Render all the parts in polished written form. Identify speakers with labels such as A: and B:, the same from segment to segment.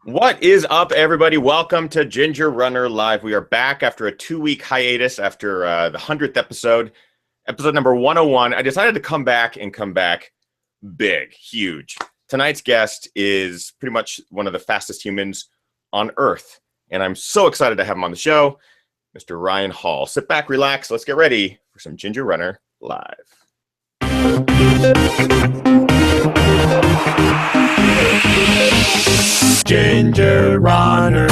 A: What is up, everybody? Welcome to Ginger Runner Live. We are back after a 2-week hiatus after the 100th episode, episode number 101. I decided to come back big, huge. Tonight's guest is pretty much one of the fastest humans on Earth, and I'm so excited to have him on the show, Mr. Ryan Hall. Sit back, relax. Let's get ready for some Ginger Runner Live. Ginger Runner.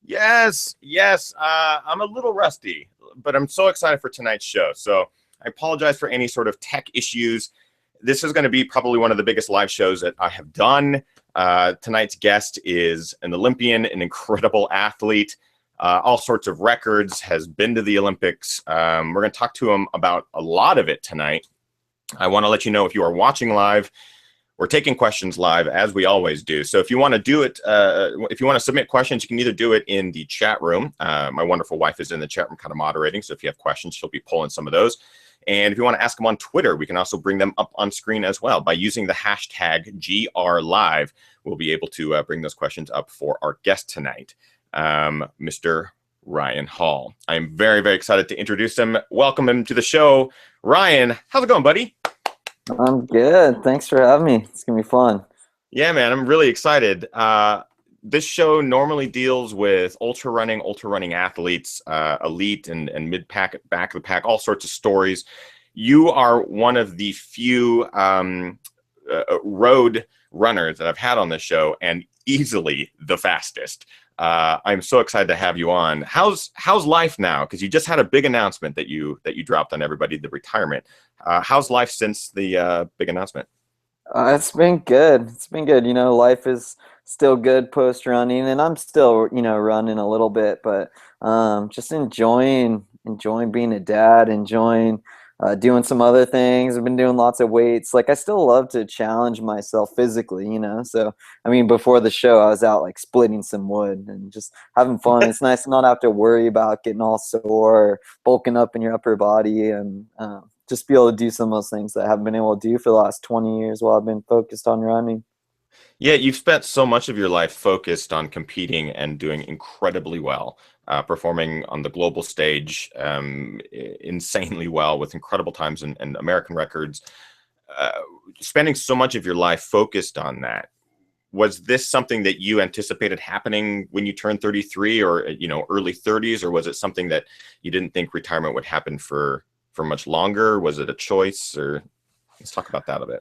A: Yes. I'm a little rusty, but I'm so excited for tonight's show. So I apologize for any sort of tech issues. This is going to be probably one of the biggest live shows that I have done. Tonight's guest is an Olympian, an incredible athlete, all sorts of records, has been to the Olympics. We're going to talk to him about a lot of it tonight. I want to let you know, if you are watching live, we're taking questions live, as we always do. So if you want to do it, if you want to submit questions, you can either do it in the chat room. My wonderful wife is in the chat room kind of moderating, so if you have questions, she'll be pulling some of those. And if you want to ask them on Twitter, we can also bring them up on screen as well. By using the hashtag GRLive, we'll be able to bring those questions up for our guest tonight, Mr. Ryan Hall. I'm very, very excited to introduce him. Welcome him to the show. Ryan, how's it going, buddy?
B: I'm good. Thanks for having me. It's going to be fun.
A: Yeah, man, I'm really excited. This show normally deals with ultra running athletes, elite and mid-pack, back of the pack, all sorts of stories. You are one of the few road runners that I've had on this show, and easily the fastest. I'm so excited to have you on. How's life now? Because you just had a big announcement that you dropped on everybody, the retirement. How's life since the big announcement?
B: It's been good. It's been good. Life is still good post running, and I'm still, running a little bit, but just enjoying being a dad, enjoying doing some other things. I've been doing lots of weights. Like, I still love to challenge myself physically, So, I mean, before the show, I was out like splitting some wood and just having fun. It's nice to not have to worry about getting all sore or bulking up in your upper body, and just be able to do some of those things that I haven't been able to do for the last 20 years while I've been focused on running.
A: Yeah, you've spent so much of your life focused on competing and doing incredibly well, performing on the global stage insanely well with incredible times and American records. Spending so much of your life focused on that. Was this something that you anticipated happening when you turned 33 or, early 30s, or was it something that you didn't think retirement would happen for much longer? Was it a choice? Or let's talk about that a bit.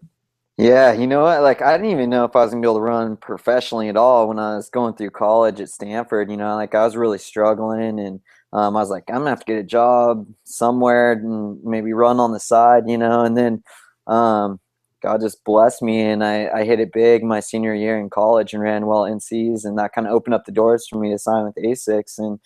B: Yeah, you know what? Like, I didn't even know if I was gonna be able to run professionally at all when I was going through college at Stanford. Like, I was really struggling, and I was like, I'm gonna have to get a job somewhere and maybe run on the side, And then God just blessed me, and I hit it big my senior year in college and ran well NCs, and that kind of opened up the doors for me to sign with ASICS, and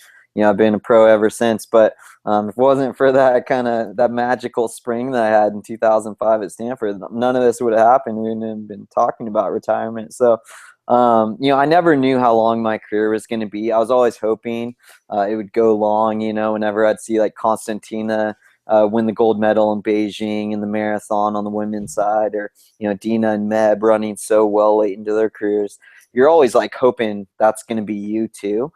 B: I've been a pro ever since. But if it wasn't for that magical spring that I had in 2005 at Stanford, none of this would have happened. We wouldn't have been talking about retirement. So, I never knew how long my career was going to be. I was always hoping it would go long, whenever I'd see like Constantina win the gold medal in Beijing in the marathon on the women's side, or, Dina and Meb running so well late into their careers. You're always like hoping that's going to be you too.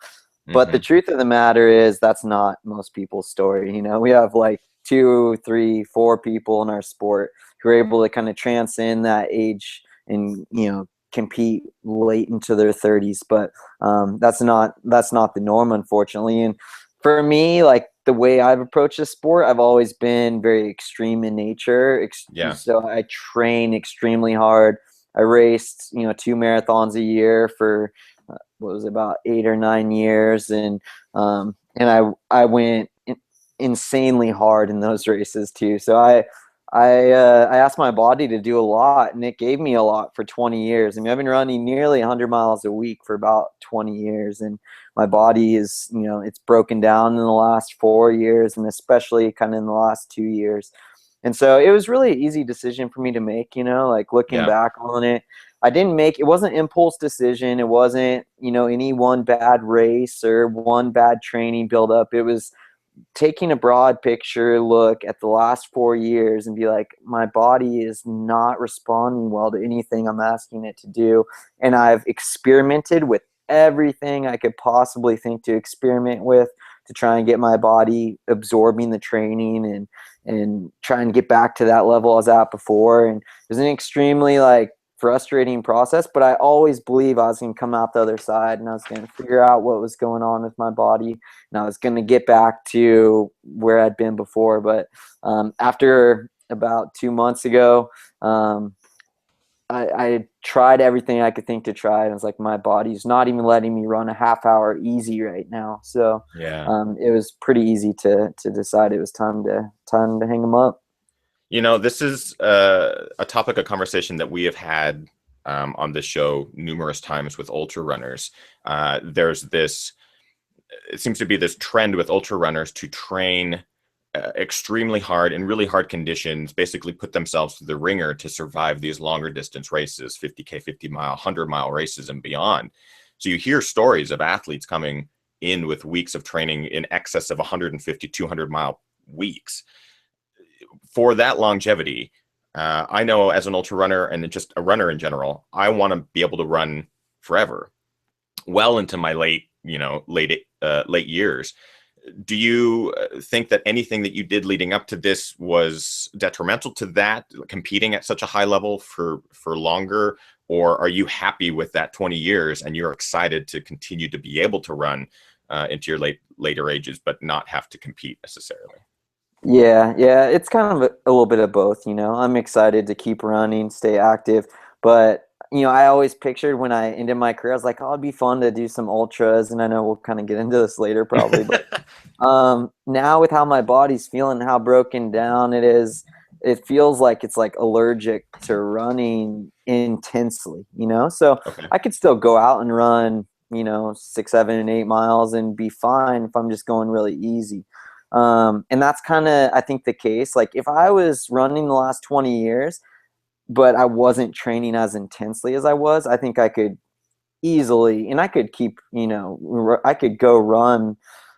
B: But the truth of the matter is that's not most people's story. We have like 2, 3, 4 people in our sport who are able to kind of transcend that age and, compete late into their 30s. But that's not the norm, unfortunately. And for me, like, the way I've approached the sport, I've always been very extreme in nature.
A: Yeah.
B: So I train extremely hard. I raced, 2 marathons a year for what was it, about 8 or 9 years, and I went insanely hard in those races too. So I asked my body to do a lot, and it gave me a lot for 20 years. I mean, I've been running nearly 100 miles a week for about 20 years, and my body is, it's broken down in the last 4 years, and especially kind of in the last 2 years. And so it was really an easy decision for me to make, like, looking back on it. It wasn't an impulse decision. It wasn't, any one bad race or one bad training buildup. It was taking a broad picture look at the last 4 years and be like, my body is not responding well to anything I'm asking it to do. And I've experimented with everything I could possibly think to experiment with to try and get my body absorbing the training and try and get back to that level I was at before. And it was an extremely like frustrating process, but I always believe I was going to come out the other side and I was going to figure out what was going on with my body and I was going to get back to where I'd been before. But after about 2 months ago, I tried everything I could think to try. And it's like, my body's not even letting me run a half hour easy right now. So
A: Yeah.
B: it was pretty easy to decide it was time to hang them up.
A: You know, this is a topic of conversation that we have had on this show numerous times with ultra runners. There's this, it seems to be this trend with ultra runners to train extremely hard in really hard conditions, basically put themselves through the ringer to survive these longer distance races, 50K, 50-mile, 100-mile races and beyond. So you hear stories of athletes coming in with weeks of training in excess of 150, 200-mile weeks. For that longevity, I know as an ultra runner and just a runner in general, I want to be able to run forever, well into my late years. Do you think that anything that you did leading up to this was detrimental to that, competing at such a high level for longer? Or are you happy with that 20 years and you're excited to continue to be able to run into your later ages, but not have to compete necessarily?
B: Yeah, it's kind of a little bit of both, you know. I'm excited to keep running, stay active, but you know, I always pictured when I ended my career, I was like, oh, it'd be fun to do some ultras, and I know we'll kind of get into this later probably, but now with how my body's feeling, how broken down it is, it feels like it's like allergic to running intensely, you know. So
A: Okay.
B: I could still go out and run, you know, 6, 7, and 8 miles and be fine if I'm just going really easy. And that's kind of, I think, the case. Like if I was running the last 20 years, but I wasn't training as intensely as I was, I think I could easily, and I could keep, you know, I could go run,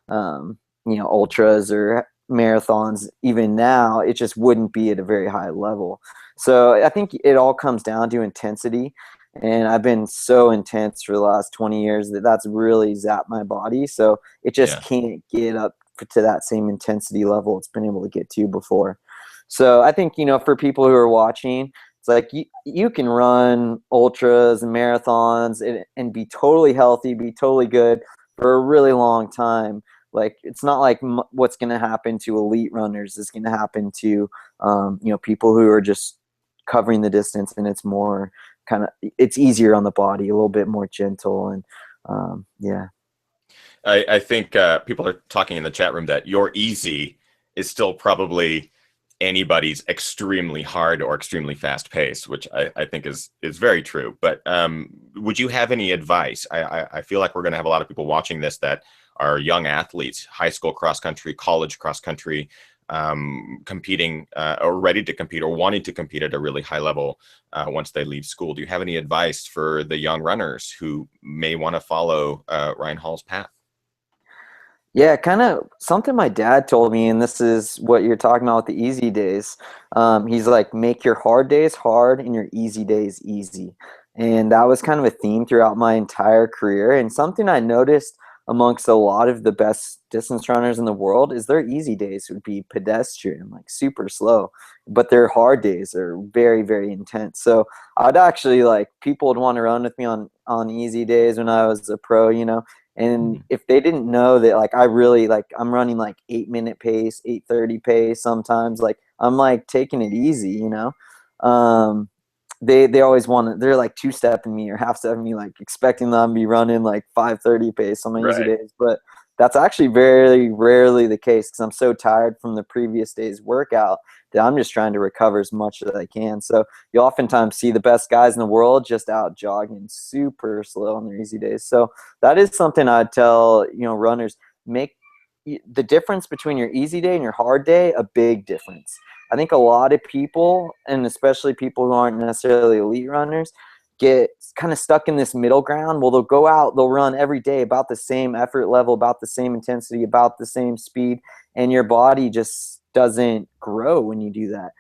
B: you know, ultras or marathons even now. It just wouldn't be at a very high level. So I think it all comes down to intensity. And I've been so intense for the last 20 years that that's really zapped my body. So it just
A: Yeah.
B: can't get up to that same intensity level it's been able to get to before. So I think, you know, for people who are watching, it's like you can run ultras and marathons and be totally healthy, be totally good for a really long time. Like it's not like what's going to happen to elite runners is going to happen to you know, people who are just covering the distance, and it's more kind of, it's easier on the body, a little bit more gentle, and yeah.
A: I think people are talking in the chat room that your easy is still probably anybody's extremely hard or extremely fast pace, which I think is very true. But would you have any advice? I feel like we're going to have a lot of people watching this that are young athletes, high school cross country, college cross country, competing or ready to compete or wanting to compete at a really high level once they leave school. Do you have any advice for the young runners who may want to follow Ryan Hall's path?
B: Yeah, kind of something my dad told me, and this is what you're talking about with the easy days. He's like, make your hard days hard and your easy days easy. And that was kind of a theme throughout my entire career. And something I noticed amongst a lot of the best distance runners in the world is their easy days would be pedestrian, like super slow, but their hard days are very, very intense. So I'd actually like, people would want to run with me on easy days when I was a pro, you know. And if they didn't know that, like, I really, like, I'm running like 8-minute pace, 8:30 pace sometimes, like I'm like taking it easy, you know. They always want to, they're like two-stepping me or half-stepping me, like expecting them to be running like 5:30 pace on my easy
A: Right.
B: days. But that's actually very rarely the case because I'm so tired from the previous day's workout that I'm just trying to recover as much as I can. So you oftentimes see the best guys in the world just out jogging super slow on their easy days. So that is something I'd tell, you know, runners, make the difference between your easy day and your hard day a big difference. I think a lot of people, and especially people who aren't necessarily elite runners, get kind of stuck in this middle ground. Well, they'll go out, they'll run every day about the same effort level, about the same intensity, about the same speed, and your body just doesn't grow when you do that.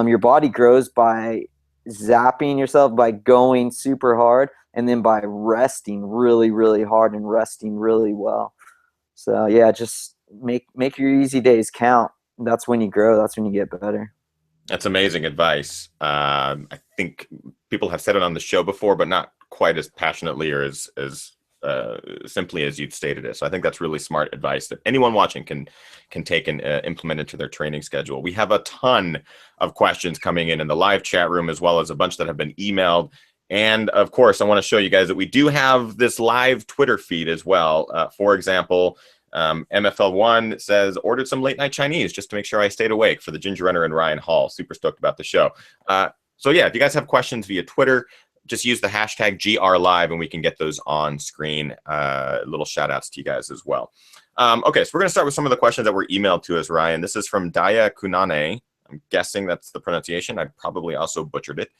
B: Your body grows by zapping yourself, by going super hard, and then by resting really, really hard and resting really well. So yeah, just make your easy days count. That's when you grow. That's when you get better.
A: That's amazing advice. I think people have said it on the show before, but not quite as passionately or as simply as you've stated it. So I think that's really smart advice that anyone watching can take and implement into their training schedule. We have a ton of questions coming in the live chat room, as well as a bunch that have been emailed. And of course, I want to show you guys that we do have this live Twitter feed as well. For example, MFL1 says, ordered some late night Chinese just to make sure I stayed awake for the Ginger Runner and Ryan Hall. Super stoked about the show. So yeah, if you guys have questions via Twitter, just use the hashtag GRLive and we can get those on screen. Little shout outs to you guys as well. Okay, so we're going to start with some of the questions that were emailed to us, Ryan. This is from Daya Kunane. I'm guessing that's the pronunciation. I probably also butchered it.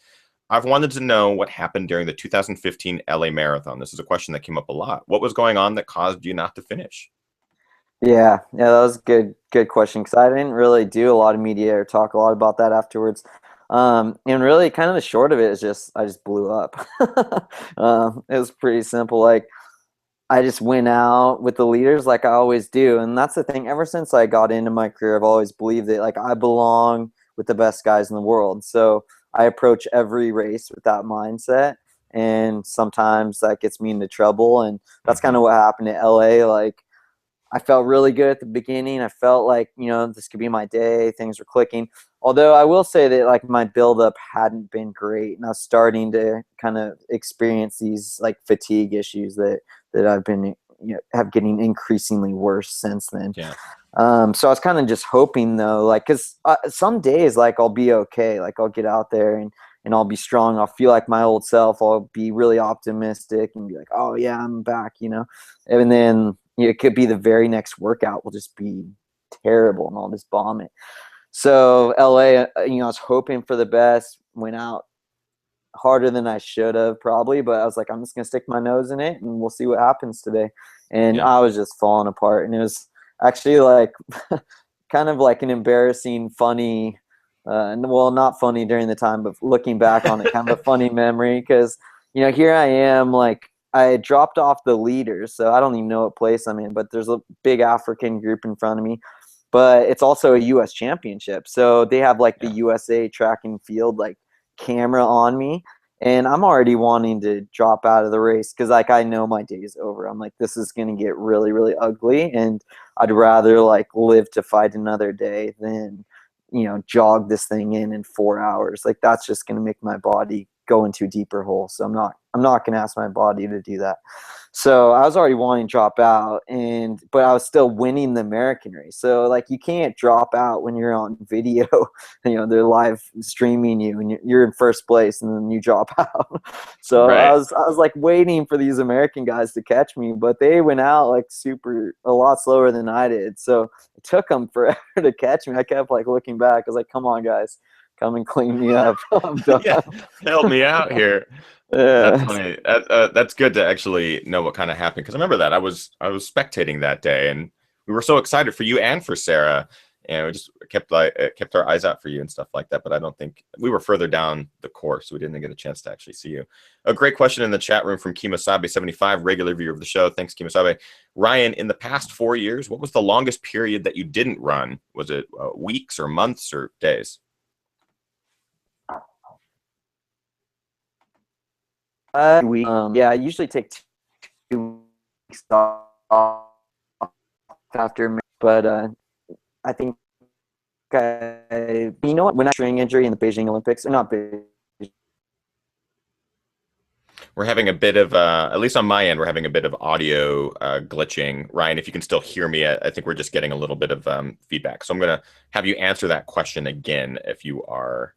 A: I've wanted to know what happened during the 2015 LA Marathon. This is a question that came up a lot. What was going on that caused you not to finish?
B: Yeah, that was a good question, because I didn't really do a lot of media or talk a lot about that afterwards. And really, kind of the short of it is just I just blew up. It was pretty simple. Like, I just went out with the leaders like I always do, and that's the thing. Ever since I got into my career, I've always believed that like I belong with the best guys in the world. So I approach every race with that mindset, and sometimes that gets me into trouble. And that's kind of what happened at LA. Like, I felt really good at the beginning. I felt like, this could be my day. Things were clicking. Although I will say that like my buildup hadn't been great, and I was starting to kind of experience these like fatigue issues that I've been have getting increasingly worse since then.
A: Yeah.
B: So I was kind of just hoping though, like, cause some days like I'll be okay, like I'll get out there and I'll be strong. I'll feel like my old self. I'll be really optimistic and be like, oh yeah, I'm back, and then it could be the very next workout will just be terrible and I'll just bomb it. So LA, I was hoping for the best, went out harder than I should have probably, but I was like, I'm just going to stick my nose in it and we'll see what happens today. And I was just falling apart. And it was actually like kind of like an embarrassing, funny, well, not funny during the time, but looking back on it, kind of a funny memory. Cause here I am, like, I dropped off the leaders, so I don't even know what place I'm in, but there's a big African group in front of me. But it's also a U.S. championship, so they have like the USA track and field like camera on me, and I'm already wanting to drop out of the race because like I know my day is over. I'm like, this is gonna get really, really ugly, and I'd rather like live to fight another day than jog this thing in 4 hours. Like that's just gonna make my body go into a deeper hole. So I'm not gonna ask my body to do that. So I was already wanting to drop out, but I was still winning the American race. So like you can't drop out when you're on video. They're live streaming you, and you're in first place, and then you drop out. So
A: Right.
B: I was like waiting for these American guys to catch me, but they went out like a lot slower than I did. So it took them forever to catch me. I kept like looking back. I was like, "Come on, guys, come and clean me up. I'm done."
A: Yeah, help me out here. That's
B: Yeah.
A: funny. That's good to actually know what kind of happened, because I remember that I was spectating that day, and we were so excited for you and for Sarah, and we just kept our eyes out for you and stuff like that. But I don't think we were further down the course, so we didn't get a chance to actually see you. A great question in the chat room from Kimosabe75, regular viewer of the show. Thanks, Kimosabe. Ryan, in the past 4 years, what was the longest period that you didn't run? Was it weeks or months or days?
B: Yeah, I usually take 2 weeks off after, but I think when I string injury in the Beijing Olympics, or not Beijing.
A: We're having a bit of, at least on my end, we're having a bit of audio glitching. Ryan, if you can still hear me, I think we're just getting a little bit of feedback. So I'm going to have you answer that question again if you are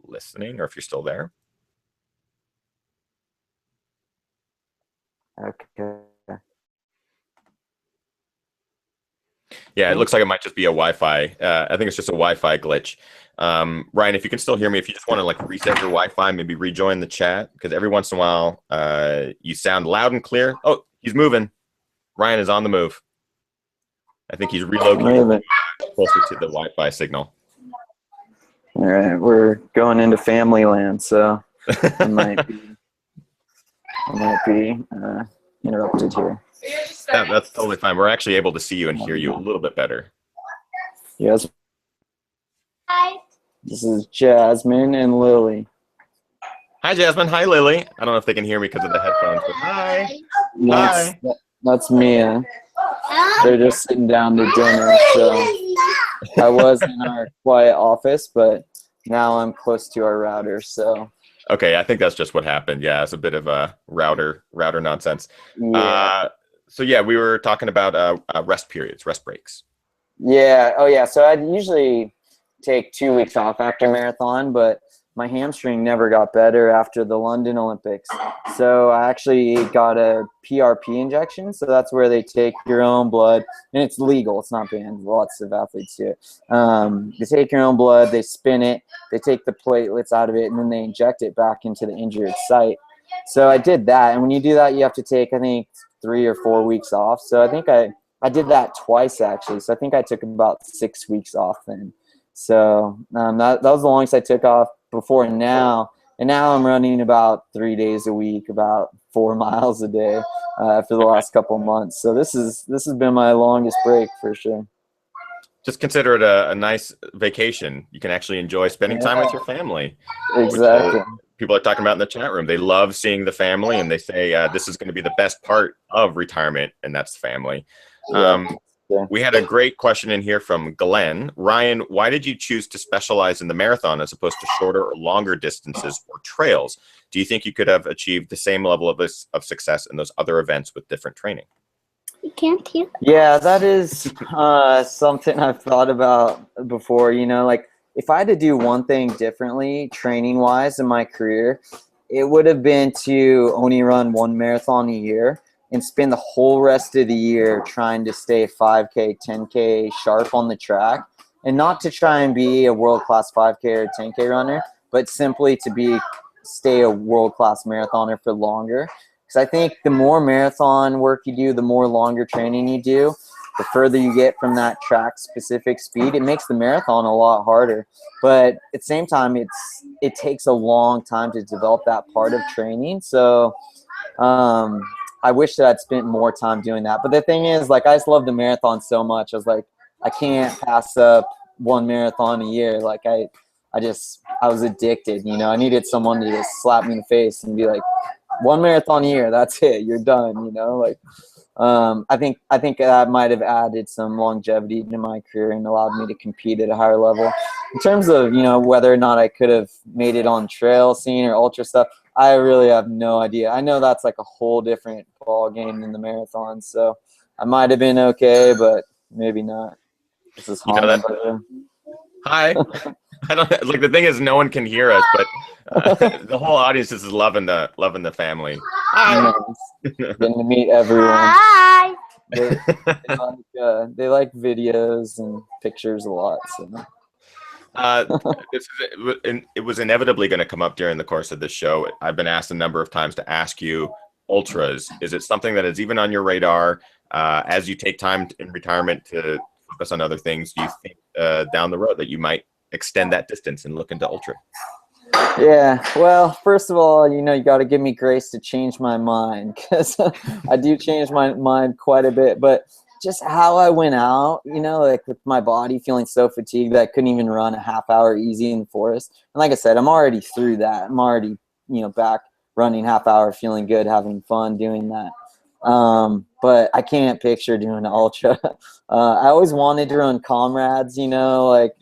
A: listening or if you're still there.
B: Okay.
A: Yeah, it looks like it might just be a Wi-Fi. I think it's just a Wi-Fi glitch. Ryan, if you can still hear me, if you just want to like reset your Wi-Fi, maybe rejoin the chat, because every once in a while you sound loud and clear. Oh, he's moving. Ryan is on the move. I think he's relocating closer to the Wi-Fi signal.
B: All right, we're going into family land, so I might be interrupted here.
A: That's totally fine. We're actually able to see you and hear you a little bit better.
B: Yes. Hi. This is Jasmine and Lily.
A: Hi, Jasmine. Hi, Lily. I don't know if they can hear me because of the headphones, but hi. Hi.
B: That's Mia. They're just sitting down to dinner, so I was in our quiet office, but now I'm close to our router, so.
A: Okay, I think that's just what happened. Yeah, it's a bit of a router nonsense.
B: Yeah.
A: So yeah, we were talking about rest periods, rest breaks.
B: Yeah. Oh yeah. So I'd usually take 2 weeks off after marathon, but my hamstring never got better after the London Olympics. So I actually got a Prp injection. So that's where they take your own blood, and it's legal. It's not banned. Lots of athletes do it. They take your own blood, they spin it, they take the platelets out of it, and then they inject it back into the injured site. So I did that, and when you do that, you have to take, I think, 3 or 4 weeks off. So I think I did that twice actually. So I think I took about 6 weeks off then. So that was the longest I took off before now. And now I'm running about 3 days a week, about 4 miles a day for the last couple of months. So this has been my longest break for sure.
A: Just consider it a nice vacation. You can actually enjoy spending time with your family.
B: Exactly.
A: People are talking about in the chat room. They love seeing the family, and they say this is going to be the best part of retirement, and that's the family.
B: Yeah.
A: We had a great question in here from Glenn. Ryan, why did you choose to specialize in the marathon as opposed to shorter or longer distances or trails? Do you think you could have achieved the same level of success in those other events with different training?
C: You can't hear.
B: Yeah, that is something I've thought about before. You know, like if I had to do one thing differently training-wise in my career, it would have been to only run 1 marathon a year and spend the whole rest of the year trying to stay 5K, 10K sharp on the track, and not to try and be a world-class 5K or 10K runner, but simply to stay a world-class marathoner for longer. Because I think the more marathon work you do, the more longer training you do, the further you get from that track-specific speed, it makes the marathon a lot harder. But at the same time, it takes a long time to develop that part of training. So I wish that I'd spent more time doing that. But the thing is, like, I just love the marathon so much. I was like, I can't pass up 1 marathon a year. Like, I was addicted, you know. I needed someone to just slap me in the face and be like, 1 marathon a year, that's it, you're done, you know. Like, I think that might have added some longevity to my career and allowed me to compete at a higher level. In terms of, you know, whether or not I could have made it on trail scene or ultra stuff, I really have no idea. I know that's like a whole different ball game than the marathon, so I might have been okay, but maybe not. This is
A: Hi. I don't like, the thing is no one can hear us, but the whole audience is loving the family. Hi.
B: Getting to meet everyone.
C: Hi.
B: They like videos and pictures a lot. So.
A: It was inevitably going to come up during the course of this show. I've been asked a number of times to ask you, ultras, is it something that is even on your radar as you take time in retirement to focus on other things? Do you think down the road that you might extend that distance and look into ultra?
B: Yeah, well, first of all, you know, you got to give me grace to change my mind, because I do change my mind quite a bit. But just how I went out, you know, like with my body feeling so fatigued that I couldn't even run a half hour easy in the forest. And like I said, I'm already through that. I'm already, you know, back running half hour, feeling good, having fun doing that. But I can't picture doing an ultra. I always wanted to run comrades, you know, like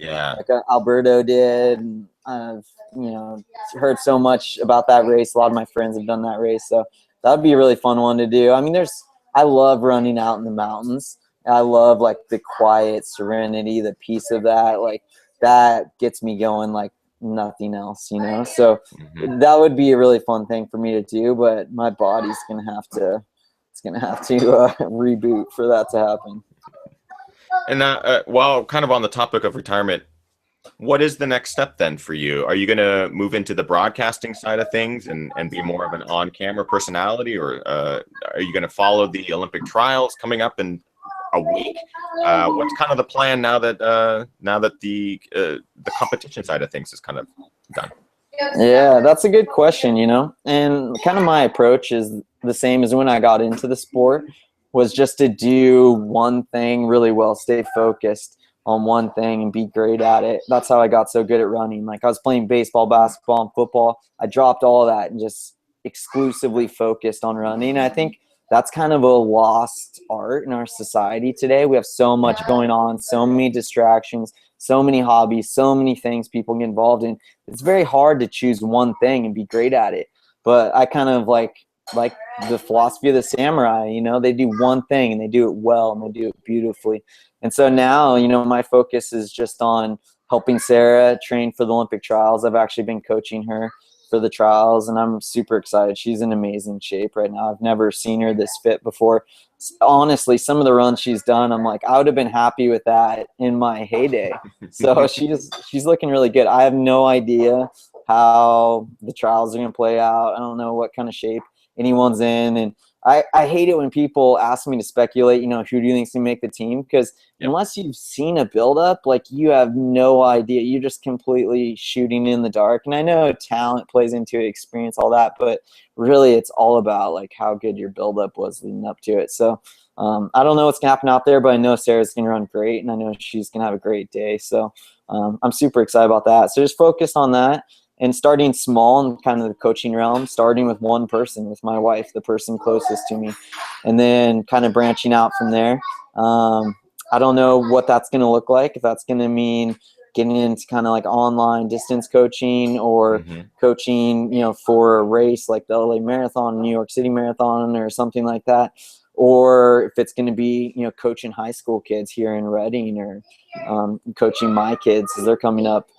B: Alberto did. And I've, you know, heard so much about that race. A lot of my friends have done that race, so that would be a really fun one to do. I mean, I love running out in the mountains. I love like the quiet serenity, the peace of that. Like that gets me going like nothing else, you know. So that would be a really fun thing for me to do. But my body's gonna have to reboot for that to happen.
A: And while kind of on the topic of retirement, what is the next step then for you? Are you going to move into the broadcasting side of things and be more of an on-camera personality, or are you going to follow the Olympic trials coming up in a week? What's kind of the plan now that the competition side of things is kind of done?
B: Yeah, that's a good question, you know, and kind of my approach is the same as when I got into the sport, was just to do one thing really well, stay focused on one thing and be great at it. That's how I got so good at running. Like I was playing baseball, basketball, and football. I dropped all of that and just exclusively focused on running. I think that's kind of a lost art in our society today. We have so much going on, so many distractions, so many hobbies, so many things people get involved in. It's very hard to choose one thing and be great at it. But I kind of like the philosophy of the samurai, you know, they do one thing and they do it well and they do it beautifully. And so now, you know, my focus is just on helping Sarah train for the Olympic trials. I've actually been coaching her for the trials, and I'm super excited. She's in amazing shape right now. I've never seen her this fit before. Honestly, some of the runs she's done, I'm like, I would have been happy with that in my heyday. So she's looking really good. I have no idea how the trials are going to play out. I don't know what kind of shape anyone's in, and I hate it when people ask me to speculate, you know, who do you think's gonna make the team? Because unless you've seen a build-up, like, you have no idea. You're just completely shooting in the dark. And I know talent plays into it, experience, all that, but really it's all about like how good your build-up was leading up to it. So I don't know what's gonna happen out there, but I know Sarah's gonna run great, and I know she's gonna have a great day. So I'm super excited about that. So just focus on that. And starting small in kind of the coaching realm, starting with one person, with my wife, the person closest to me, and then kind of branching out from there. I don't know what that's going to look like, if that's going to mean getting into kind of like online distance coaching or coaching, you know, for a race like the LA Marathon, New York City Marathon, or something like that. Or if it's going to be, you know, coaching high school kids here in Reading, or coaching my kids as they're coming up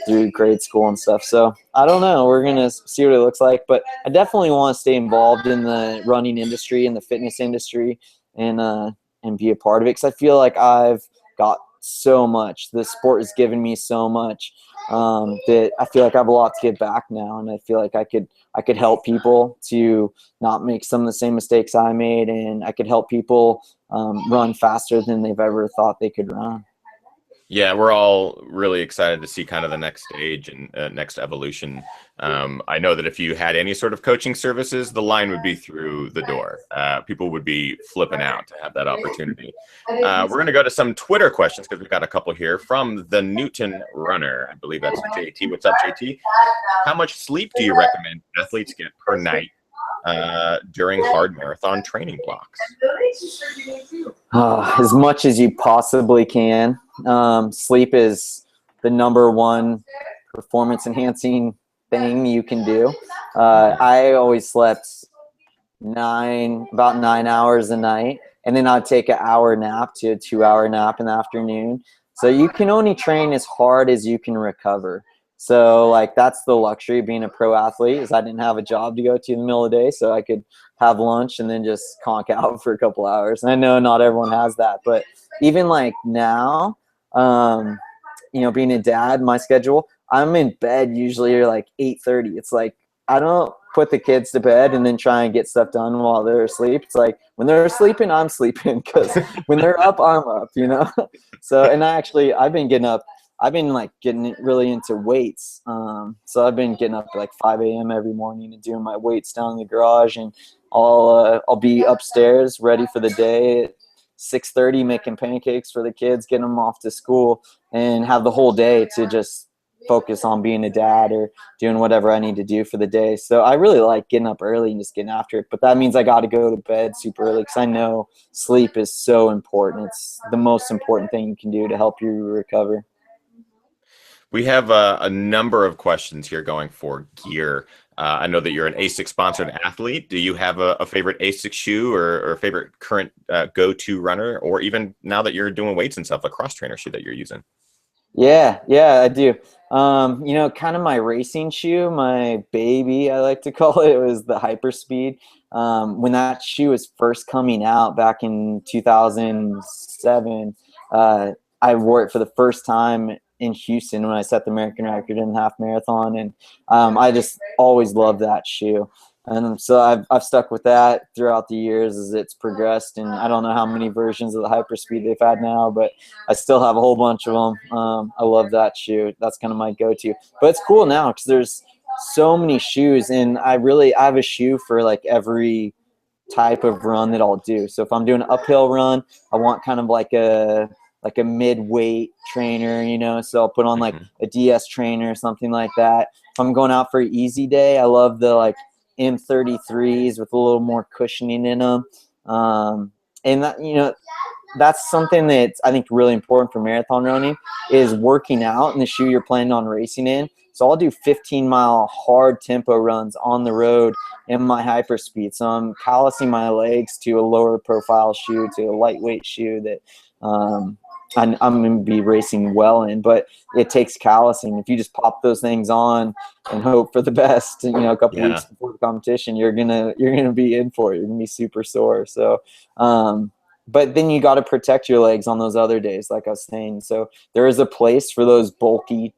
B: through grade school and stuff. So I don't know. We're going to see what it looks like. But I definitely want to stay involved in the running industry and the fitness industry, and be a part of it, because I feel like I've got so much. The sport has given me so much that I feel like I have a lot to give back now, and I feel like I could help people to not make some of the same mistakes I made, and I could help people run faster than they've ever thought they could run.
A: Yeah, we're all really excited to see kind of the next stage and next evolution. I know that if you had any sort of coaching services, the line would be through the door. People would be flipping out to have that opportunity. We're going to go to some Twitter questions, because we've got a couple here from the Newton Runner. I believe that's JT. What's up, JT? How much sleep do you recommend athletes get per night during hard marathon training blocks?
B: As much as you possibly can. Sleep is the number one performance enhancing thing you can do. I always slept about 9 hours a night, and then I'd take an hour nap to a 2-hour nap in the afternoon. So you can only train as hard as you can recover. So like, that's the luxury of being a pro athlete, is I didn't have a job to go to in the middle of the day, so I could have lunch and then just conk out for a couple hours. And I know not everyone has that, but even like now, you know, being a dad, my schedule, I'm in bed usually like 8:30. It's like, I don't put the kids to bed and then try and get stuff done while they're asleep. It's like, when they're sleeping, I'm sleeping, because when they're up, I'm up, you know? So, and I've been getting up. I've been like getting really into weights. So I've been getting up at like 5 a.m. every morning and doing my weights down in the garage, and I'll be upstairs ready for the day at 6:30, making pancakes for the kids, getting them off to school, and have the whole day to just focus on being a dad or doing whatever I need to do for the day. So I really like getting up early and just getting after it. But that means I got to go to bed super early, because I know sleep is so important. It's the most important thing you can do to help you recover.
A: We have a number of questions here going for gear. I know that you're an ASICS-sponsored athlete. Do you have a favorite ASICS shoe, or a favorite current go-to runner, or even now that you're doing weights and stuff, a cross-trainer shoe that you're using?
B: Yeah, I do. You know, kind of my racing shoe, my baby, I like to call it, was the Hyperspeed. When that shoe was first coming out back in 2007, I wore it for the first time in Houston when I set the American record in the half marathon, and I just always loved that shoe. And so I've stuck with that throughout the years as it's progressed, and I don't know how many versions of the Hyperspeed they've had now, but I still have a whole bunch of them. I love that shoe. That's kind of my go-to. But it's cool now because there's so many shoes, and I have a shoe for like every type of run that I'll do. So if I'm doing an uphill run, I want kind of like a mid-weight trainer, you know, so I'll put on like a DS trainer or something like that. If I'm going out for an easy day, I love the like M33s with a little more cushioning in them. And that, you know, that's something that's I think really important for marathon running is working out in the shoe you're planning on racing in. So I'll do 15-mile hard tempo runs on the road in my Hyperspeed. So I'm callousing my legs to a lower profile shoe, to a lightweight shoe that I'm going to be racing well in, but it takes callousing. If you just pop those things on and hope for the best, you know, a couple weeks before the competition, you're gonna be in for it. You're gonna be super sore. So, but then you got to protect your legs on those other days, like I was saying. So there is a place for those bulky,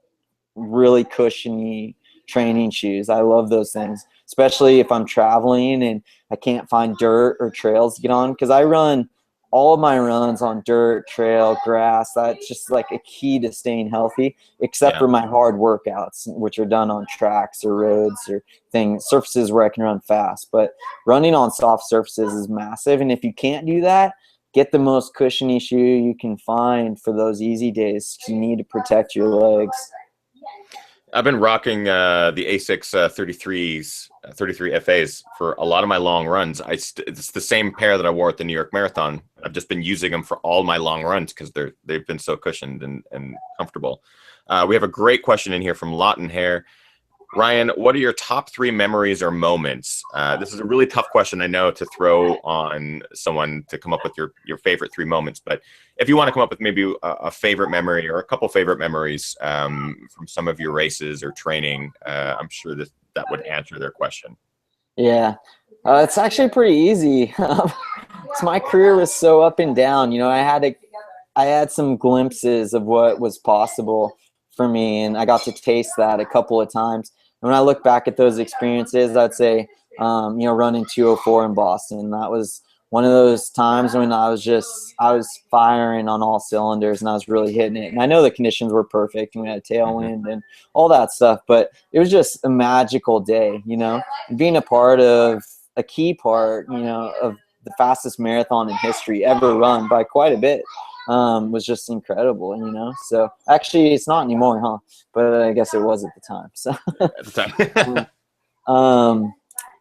B: really cushiony training shoes. I love those things, especially if I'm traveling and I can't find dirt or trails to get on, because I run all of my runs on dirt, trail, grass. That's just like a key to staying healthy, except for my hard workouts, which are done on tracks or roads or surfaces where I can run fast. But running on soft surfaces is massive. And if you can't do that, get the most cushiony shoe you can find for those easy days. You need to protect your legs.
A: I've been rocking the ASICS 33 FAs for a lot of my long runs. It's the same pair that I wore at the New York Marathon. I've just been using them for all my long runs because they've been so cushioned and comfortable. We have a great question in here from Lawton Hare. Ryan, what are your top 3 memories or moments? This is a really tough question, I know, to throw on someone to come up with your favorite 3 moments. But if you want to come up with maybe a favorite memory or a couple favorite memories from some of your races or training, I'm sure that would answer their question.
B: Yeah, it's actually pretty easy. My career was so up and down. You know, I had some glimpses of what was possible for me, and I got to taste that a couple of times. And when I look back at those experiences, I'd say, you know, running 2:04 in Boston, that was one of those times when I was firing on all cylinders and I was really hitting it. And I know the conditions were perfect and we had a tailwind and all that stuff, but it was just a magical day, you know, and being a part of a key part, you know, of the fastest marathon in history ever run by quite a bit. Was just incredible, you know. So actually, it's not anymore, huh? But I guess it was at the time. So
A: at the time.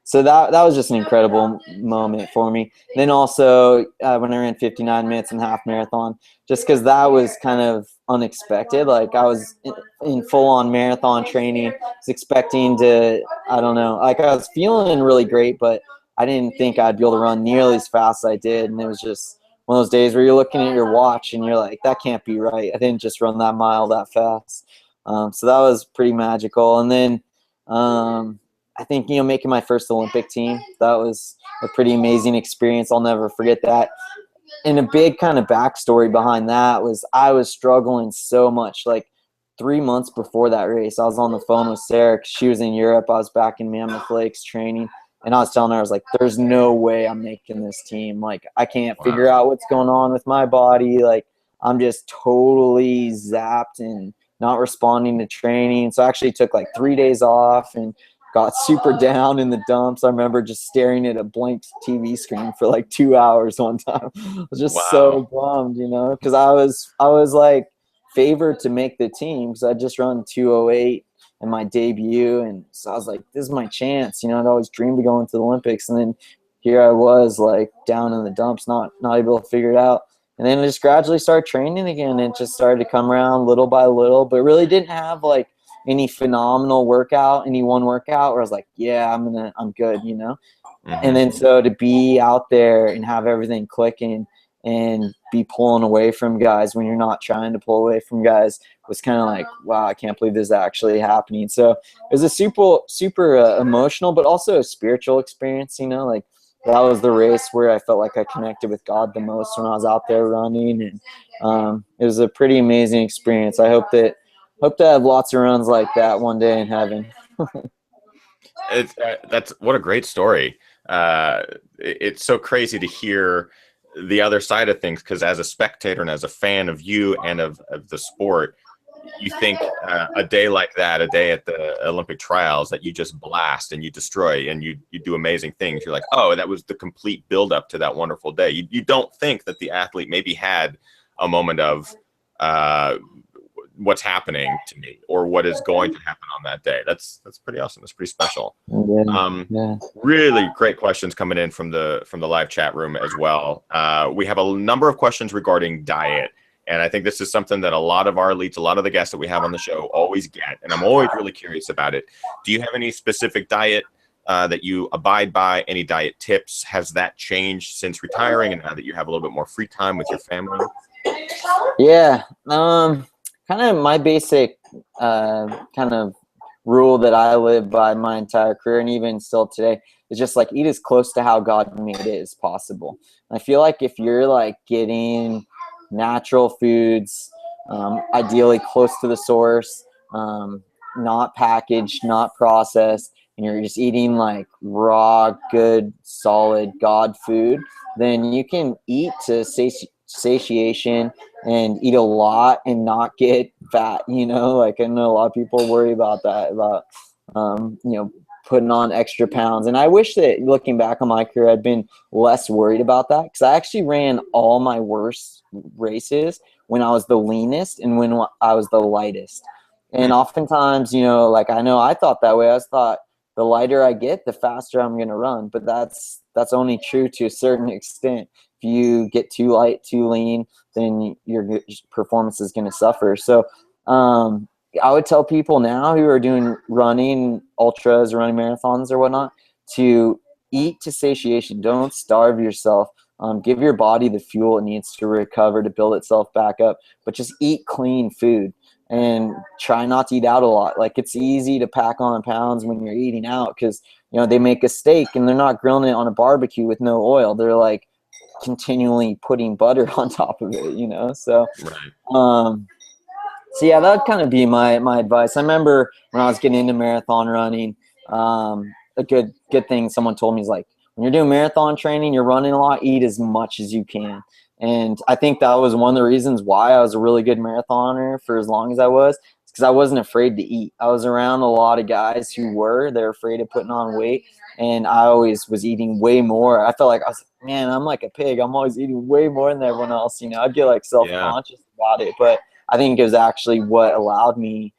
B: So that was just an incredible moment for me. Then also when I ran 59 minutes in the half marathon, just because that was kind of unexpected. Like I was in full-on marathon training, was expecting to, I don't know, like I was feeling really great, but I didn't think I'd be able to run nearly as fast as I did, and it was just one of those days where you're looking at your watch and you're like, that can't be right. I didn't just run that mile that fast. So that was pretty magical. And then I think, you know, making my first Olympic team, that was a pretty amazing experience. I'll never forget that. And a big kind of backstory behind that was I was struggling so much. Like 3 months before that race, I was on the phone with Sarah 'cause she was in Europe. I was back in Mammoth Lakes training. And I was telling her, I was like, there's no way I'm making this team. Like, I can't figure out what's going on with my body. Like, I'm just totally zapped and not responding to training. So I actually took like 3 days off and got super down in the dumps. I remember just staring at a blank TV screen for like 2 hours one time. I was just so bummed, you know, because I was like favored to make the team because I just run 2:08 in my debut, and so I was like, this is my chance, you know. I'd always dreamed of going to the Olympics, and then here I was like down in the dumps, not able to figure it out. And then I just gradually started training again, and it just started to come around little by little, but really didn't have like any phenomenal workout, any one workout where I was like, yeah, I'm good, you know. And then so to be out there and have everything clicking and be pulling away from guys when you're not trying to pull away from guys was kind of like, wow, I can't believe this is actually happening. So it was a super emotional, but also a spiritual experience, you know, like that was the race where I felt like I connected with God the most when I was out there running. And it was a pretty amazing experience. I hope to have lots of runs like that one day in heaven.
A: That's what a great story. It's so crazy to hear the other side of things, because as a spectator and as a fan of you and of the sport, you think a day like that, a day at the Olympic trials that you just blast and you destroy and you do amazing things. You're like, oh, that was the complete buildup to that wonderful day. You don't think that the athlete maybe had a moment of what's happening to me or what is going to happen on that day. That's pretty awesome. That's pretty special.
B: Yeah.
A: Really great questions coming in from the live chat room as well. We have a number of questions regarding diet, and I think this is something that a lot of our elites, a lot of the guests that we have on the show always get, and I'm always really curious about it. Do you have any specific diet that you abide by? Any diet tips? Has that changed since retiring and now that you have a little bit more free time with your family?
B: Yeah. Kind of my basic kind of rule that I live by my entire career, and even still today, is just like eat as close to how God made it as possible. And I feel like if you're like getting natural foods, ideally close to the source, not packaged, not processed, and you're just eating like raw, good, solid God food, then you can eat to satiation and eat a lot and not get fat, you know. Like I know a lot of people worry about that, about you know, putting on extra pounds. And I wish that looking back on my career, I'd been less worried about that, because I actually ran all my worst races when I was the leanest and when I was the lightest. And oftentimes, you know, like I know I thought that way. I thought the lighter I get, the faster I'm going to run. But that's only true to a certain extent. If you get too light, too lean, then your performance is going to suffer. So I would tell people now who are doing running ultras or running marathons or whatnot to eat to satiation. Don't starve yourself. Give your body the fuel it needs to recover, to build itself back up. But just eat clean food and try not to eat out a lot. Like it's easy to pack on pounds when you're eating out because, you know, they make a steak and they're not grilling it on a barbecue with no oil. They're like continually putting butter on top of it, you know? So,
A: Right.
B: So yeah, that would kind of be my advice. I remember when I was getting into marathon running, a good thing someone told me is like, when you're doing marathon training, you're running a lot, eat as much as you can. And I think that was one of the reasons why I was a really good marathoner for as long as I was, because I wasn't afraid to eat. I was around a lot of guys who they're afraid of putting on weight. And I always was eating way more. I felt like I was, man, I'm like a pig. I'm always eating way more than everyone else. You know, I'd get like self-conscious about it. But I think it was actually what allowed me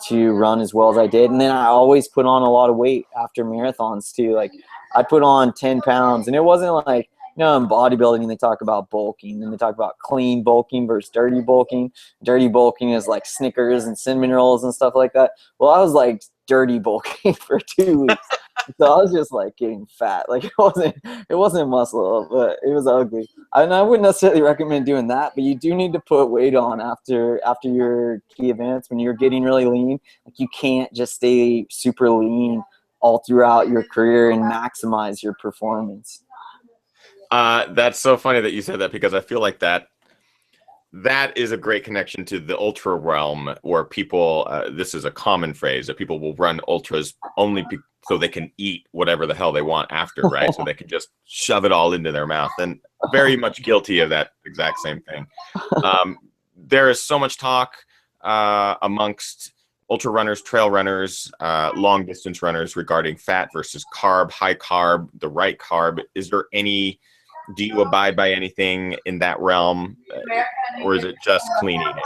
B: to run as well as I did. And then I always put on a lot of weight after marathons too. Like I put on 10 pounds, and it wasn't like, you know, in bodybuilding, they talk about bulking and they talk about clean bulking versus dirty bulking. Dirty bulking is like Snickers and cinnamon rolls and stuff like that. Well, I was like dirty bulking for 2 weeks. So I was just like getting fat. Like it wasn't muscle, but it was ugly. And I wouldn't necessarily recommend doing that, but you do need to put weight on after your key events when you're getting really lean. Like you can't just stay super lean all throughout your career and maximize your performance.
A: That's so funny that you said that, because I feel like that is a great connection to the ultra realm, where people, this is a common phrase, that people will run ultras only so they can eat whatever the hell they want after, right? So they can just shove it all into their mouth. And very much guilty of that exact same thing. There is so much talk amongst ultra runners, trail runners, long distance runners regarding fat versus carb, high carb, the right carb. Do you abide by anything in that realm, or is it just clean eating?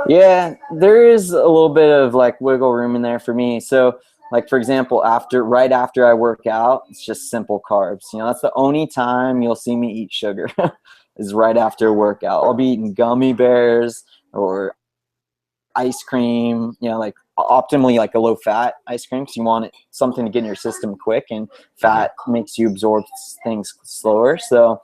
B: Yeah, there is a little bit of like wiggle room in there for me. So like, for example, right after I work out, it's just simple carbs. You know, that's the only time you'll see me eat sugar is right after a workout. I'll be eating gummy bears or ice cream, you know, like optimally like a low fat ice cream, because you want something to get in your system quick, and fat makes you absorb things slower. So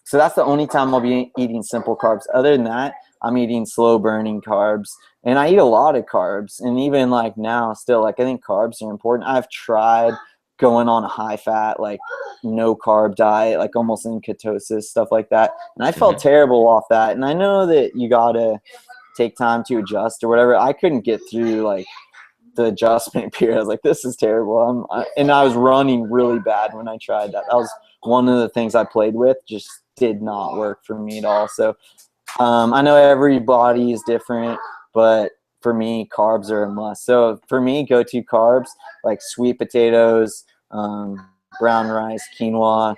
B: So that's the only time I'll be eating simple carbs. Other than that, I'm eating slow burning carbs, and I eat a lot of carbs. And even like now still, like I think carbs are important. I've tried going on a high fat, like no carb diet, like almost in ketosis, stuff like that. And I felt terrible off that. And I know that you gotta take time to adjust or whatever. I couldn't get through like the adjustment period. I was like, this is terrible. And I was running really bad when I tried that. That was one of the things I played with, just did not work for me at all. So I know everybody is different, but for me, carbs are a must. So for me, go-to carbs like sweet potatoes, brown rice, quinoa,